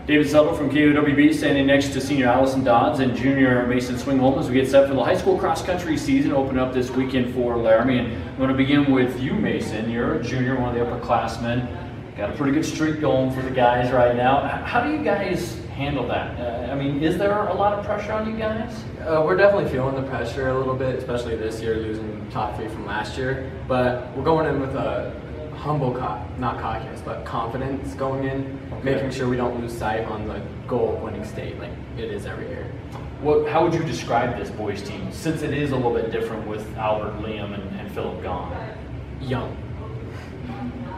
David Settle from KOWB standing next to senior Allison Dodds and junior Mason Swingholm as we get set for the high school cross country season open up this weekend for Laramie. And I'm going to begin with you, Mason. You're a junior, one of the upperclassmen. Got a pretty good streak going for the guys right now. How do you guys handle that? I mean, is there a lot of pressure on you guys? We're definitely feeling the pressure a little bit, especially this year, losing top 3 from last year. But we're going in with a humble, not cockiness, but confidence going in, making sure we don't lose sight on the goal of winning state like it is every year. How would you describe this boys team, since it is a little bit different with Albert, Liam, and Philip gone? Young.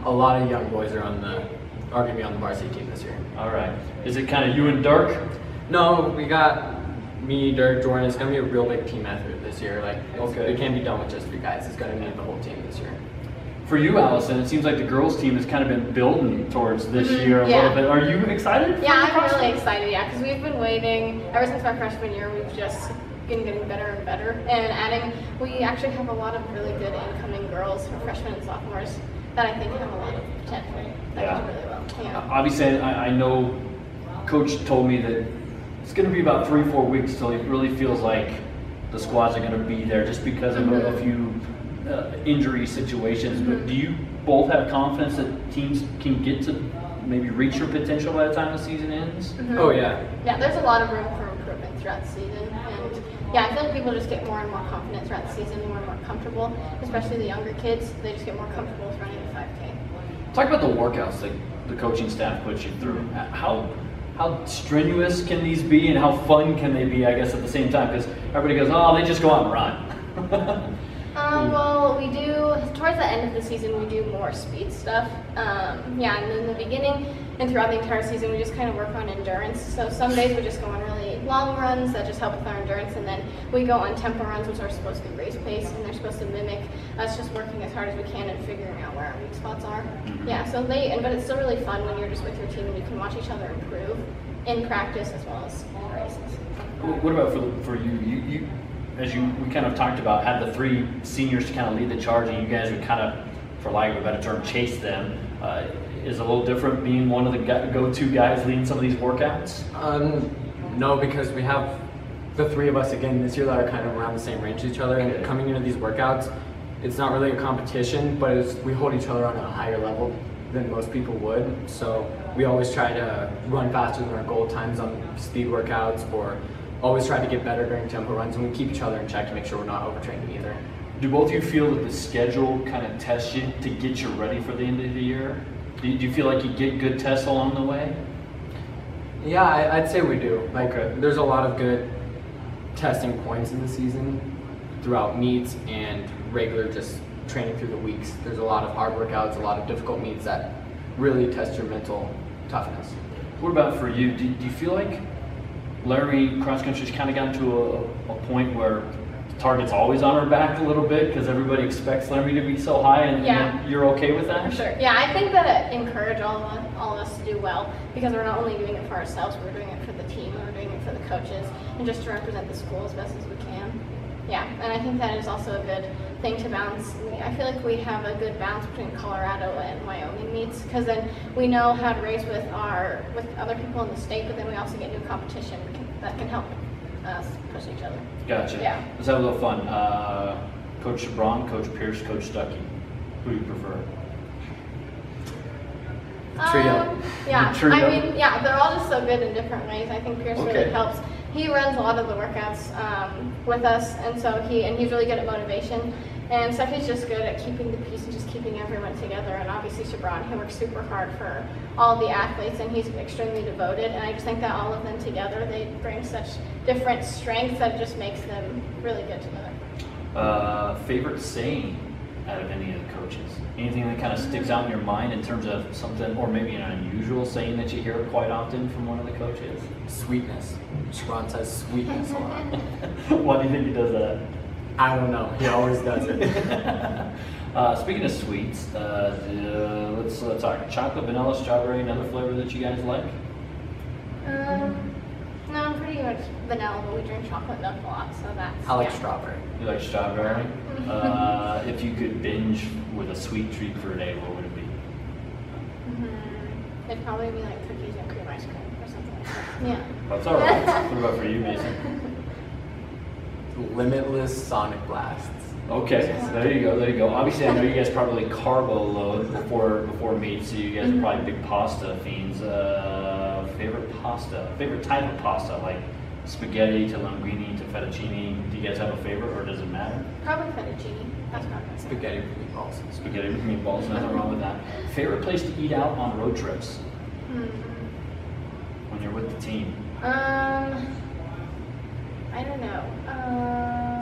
A lot of young boys are going to be on the varsity team this year. All right. Is it kind of you and Dirk? No, we got me, Dirk, Jordan. It's going to be a real big team effort this year. It can't be done with just 3 guys. It's going to need the whole team this year. For you, Allison, it seems like the girls' team has kind of been building towards this year a little bit. Are you excited? Yeah, I'm really excited, because we've been waiting ever since my freshman year. We've just been getting better and better. And we actually have a lot of really good incoming girls, freshmen and sophomores, that I think have a lot of potential that do really well. Yeah. Obviously, I know Coach told me that it's going to be about 3-4 weeks till he really feels like the squads are going to be there just because of a few injury situations. But do you both have confidence that teams can get to maybe reach your potential by the time the season ends? Oh yeah. Yeah, there's a lot of room for improvement throughout the season, and yeah, I feel like people just get more and more confident throughout the season, more and more comfortable, especially the younger kids. They just get more comfortable with running the 5K. Talk about the workouts that the coaching staff puts you through. How strenuous can these be, and how fun can they be, I guess, at the same time? Because everybody goes, oh, they just go out and run. Well, we do, towards the end of the season, we do more speed stuff. Yeah, and in the beginning and throughout the entire season, we just kind of work on endurance. So some days we just go on really long runs that just help with our endurance, and then we go on tempo runs, which are supposed to be race pace, and they're supposed to mimic us just working as hard as we can and figuring out where our weak spots are. Yeah, so but it's still really fun when you're just with your team and you can watch each other improve in practice as well as in races. What about for you? As we kind of talked about, had the 3 seniors to kind of lead the charge, and you guys would kind of, for lack of a better term, chase them. Is it a little different being one of the go-to guys leading some of these workouts? No, because we have the 3 of us again this year that are kind of around the same range as each other, and coming into these workouts, it's not really a competition, but we hold each other on a higher level than most people would. So we always try to run faster than our goal times on speed workouts, or always try to get better during tempo runs, and we keep each other in check to make sure we're not overtraining either. Do both of you feel that the schedule kind of tests you to get you ready for the end of the year? Do you feel like you get good tests along the way? Yeah, I'd say we do. There's a lot of good testing points in the season throughout meets and regular just training through the weeks. There's a lot of hard workouts, a lot of difficult meets that really test your mental toughness. What about for you? Do you feel like Laramie cross country's kind of gotten to a point where the target's always on our back a little bit because everybody expects Laramie to be so high, and you're okay with that? For sure. Yeah, I think that it encouraged all of us to do well, because we're not only doing it for ourselves, we're doing it for the team, and we're doing it for the coaches, and just to represent the school as best as we can. Yeah, and I think that is also a good thing to balance. I feel like we have a good balance between Colorado and Wyoming meets, because then we know how to race with other people in the state, but then we also get new competition that can help us push each other. Gotcha. Yeah. Let's have a little fun. Coach Braun, Coach Pierce, Coach Stuckey. Who do you prefer? Trio. Yeah. Trio. I mean, yeah, they're all just so good in different ways. I think Pierce really helps. He runs a lot of the workouts with us, and so he's really good at motivation. And Stuckey's just good at keeping the peace and just keeping everyone together. And obviously Shabron, he works super hard for all the athletes, and he's extremely devoted. And I just think that all of them together, they bring such different strengths that it just makes them really good together. Favorite saying out of any of the coaches? Anything that kind of sticks out in your mind in terms of something, or maybe an unusual saying that you hear quite often from one of the coaches? Sweetness. Shabron says sweetness a lot. Why do you think he does that? I don't know. He always does it. Speaking of sweets, let's talk chocolate, vanilla, strawberry, another flavor that you guys like? No, I'm pretty much vanilla, but we drink chocolate milk a lot, so that's... I like strawberry. You like strawberry? If you could binge with a sweet treat for a day, what would it be? It'd probably be like cookies and cream ice cream or something Yeah. That's all right. What about for you, Mason? Limitless Sonic Blasts. Okay, there you go, there you go. Obviously, I know you guys probably carbo load before meet, so you guys are probably big pasta fiends. Favorite type of pasta, like spaghetti to linguine to fettuccine. Do you guys have a favorite, or does it matter? Probably fettuccine. That's probably Spaghetti with meatballs. Spaghetti with meatballs, nothing wrong with that. Favorite place to eat out on road trips? When you're with the team? I don't know.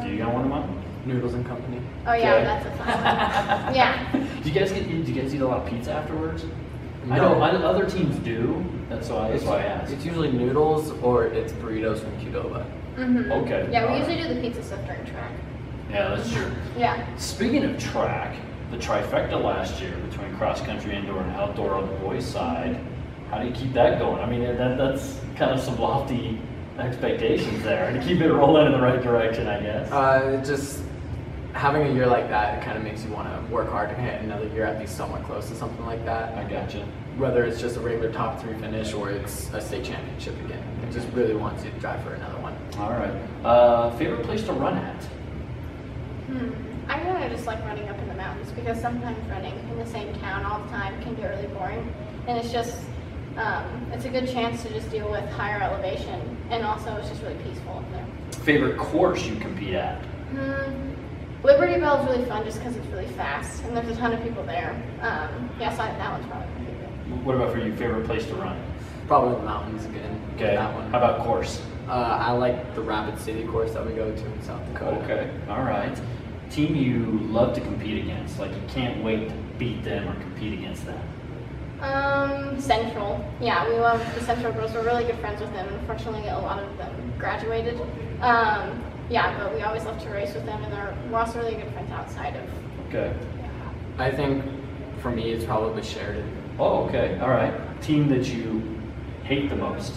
Do you got one of mine? Noodles and Company. Oh yeah, Okay. that's a fun one. Yeah. Do you guys eat a lot of pizza afterwards? No. I know other teams do. That's why I asked. It's usually noodles or it's burritos from KOWB. Okay. Yeah, we all usually right. do the pizza stuff during track. Yeah, that's true. Yeah. Speaking of track, the trifecta last year between cross country, indoor, and outdoor on the boys' side. How do you keep that going? I mean, that's kind of some lofty expectations there to keep it rolling in the right direction, I guess. Just having a year like that, it kind of makes you want to work hard to hit another year at least somewhat close to something like that. I gotcha. Whether it's just a regular top 3 finish or it's a state championship again. It just really wants you to drive for another one. All right. Favorite place to run at? I kind of just like running up in the mountains because sometimes running in the same town all the time can get really boring, and it's just it's a good chance to just deal with higher elevation, and also it's just really peaceful up there. Favorite course you compete at? Liberty Bell is really fun just because it's really fast and there's a ton of people there. Yeah, so that one's probably my favorite. What about for you? Favorite place to run? Probably the mountains again. Okay. That one. How about course? I like the Rapid City course that we go to in South Dakota. Okay. All right. Team you love to compete against, like you can't wait to beat them or compete against them. Central. Yeah, we love the Central girls. We're really good friends with them. Unfortunately, a lot of them graduated. Yeah, but we always love to race with them, and we're also really good friends outside of. Okay. I think for me it's probably Sheridan. Oh, okay. All right. Team that you hate the most.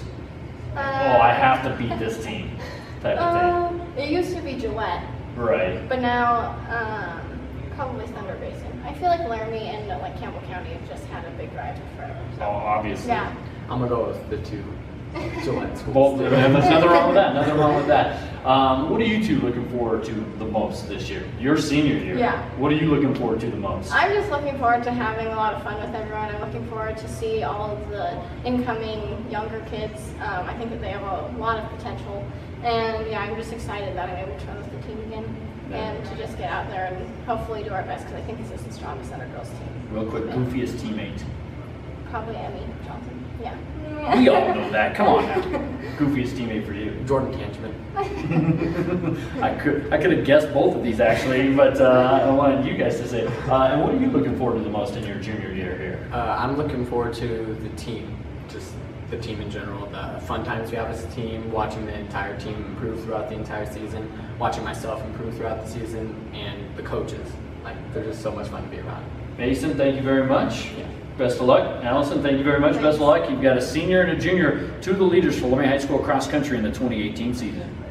Oh, I have to beat this team. Type of It used to be Gillette, thing. Right. but now probably Thunder Basin. I feel like Laramie and like Campbell County have just had a big rival forever. So. Oh, obviously. Yeah. I'm gonna go with the 2 Gillette schools. Both. There's nothing wrong with that. Nothing wrong with that. What are you two looking forward to the most this year? Your senior year. Yeah. What are you looking forward to the most? I'm just looking forward to having a lot of fun with everyone. I'm looking forward to see all of the incoming younger kids. I think that they have a lot of potential. And yeah, I'm just excited that I'm able to run with the team again and to just get out there and hopefully do our best because I think this is the strongest under girls team. Real quick, goofiest teammate. Probably Emmy Johnson. Yeah. We all know that. Come on now. Goofiest teammate for you. Jordan Kanchman. I could have guessed both of these actually, but I wanted you guys to say. And what are you looking forward to the most in your junior year here? I'm looking forward to the team, just the team in general, the fun times we have as a team, watching the entire team improve throughout the entire season, watching myself improve throughout the season, and the coaches. Like, they're just so much fun to be around. Mason, thank you very much. Yeah. Best of luck. Allison, thank you very much. Best of luck. You've got a senior and a junior, 2 of the leaders for Laramie High School cross country in the 2018 season.